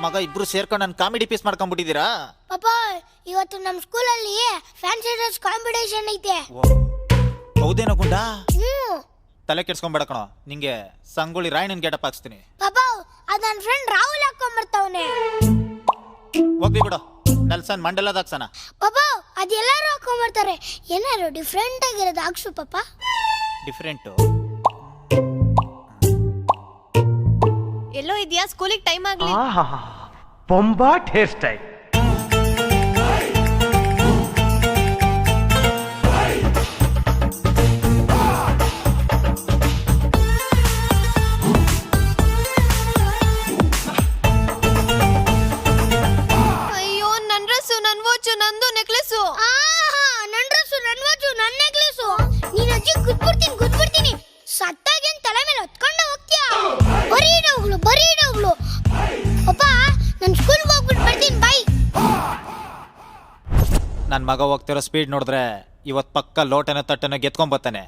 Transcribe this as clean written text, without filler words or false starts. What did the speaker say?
ಮಗ ಇಬ್ರು ಸೇರ್ಕೊಂಡು ನನ್ನ ಕಾಮಿಡಿ ಪೀಸ್ ಮಾಡ್ಕೊಂಡ್ಬಿಟ್ಟಿದ್ದೀರಾ? ಪಾಪ ಇವತ್ತು ನಮ್ಮ ಸ್ಕೂಲಲ್ಲಿ ಫ್ಯಾನ್ಸಿ ಡ್ರೆಸ್ ಕಾಂಪಿಟೇಷನ್ ಐತೆ. ಹೌದೇನೋ ಗುಂಡ? ಹ್ಮ್. ತಲೆ ಕೆಡ್ಸ್ಕೊಂಬೇಡ ಕಣೋ, ನಿಂಗೆ ಸಂಗೊಳ್ಳಿ ರಾಯಣ್ಣನ ಗೆಟಪ್ ಹಾಕ್ಸ್ತೀನಿ. ಪಾಪ ಅದ್ ನನ್ನ ಫ್ರೆಂಡ್ ರಾಹುಲ್ ಹಾಕೊಂಡ್ಬರ್ತಾವನೆ. ಹೋಗ್ಲಿ ಬಿಡು, ನೆಲ್ಸನ್ ಮಂಡಲದ ಹಾಕ್ಸನ. ಪಾಪ ಅದೆಲ್ಲರೂ ಹಾಕೊಂಡ್ಬರ್ತಾರೆ, ಏನಾರು ಡಿಫ್ರೆಂಟ್ ಆಗಿರೋದು ಹಾಕ್ಸು ಪಾಪ. ಡಿಫ್ರೆಂಟು ಎಲ್ಲೋ ಇದೆಯಾ? ಸ್ಕೂಲಿಗೆ ಟೈಮ್ ಆಗ್ಲಿ. ಬೊಂಬಾಟ್ ಹೇರ್ ಸ್ಟೈಲ್. ಅಯ್ಯೋ, ನನ್ ಡ್ರೆಸ್ಸು, ನನ್ ವಾಚು, ನಂದು ನೆಕ್ಲೆಸ್ಸು. ನನ್ನ ಡ್ರೆಸ್ಸು, ನನ್ನ ವಾಚು, ನನ್ನ ನೆಕ್ಲೆಸ್ಸು. ನೀನ್ ಅಜ್ಜಿ ಗುದ್ಬಿಡ್ತೀನಿ. ಸತ್ತಾಗೇನ್ ತಲೆ ಮೇಲೆ ಹೊತ್ಕೊಂಡು ಹೋಗ್ತೀಯಾ? ಬರೀ ಡೌಗಳು. ಪಾಪ ನಾನು ಸ್ಕೂಲ್ಗೆ ಹೋಗ್ಬಿಟ್ಟು ಬರ್ತೀನಿ, ಬೈ. ನನ್ನ ಮಗ ಹೋಗ್ತಿರೋ ಸ್ಪೀಡ್ ನೋಡಿದ್ರೆ ಇವತ್ತು ಪಕ್ಕ ಲೋಟನ ತಟ್ಟನ ಗೆತ್ಕೊಂಡ್ ಬರ್ತಾನೆ.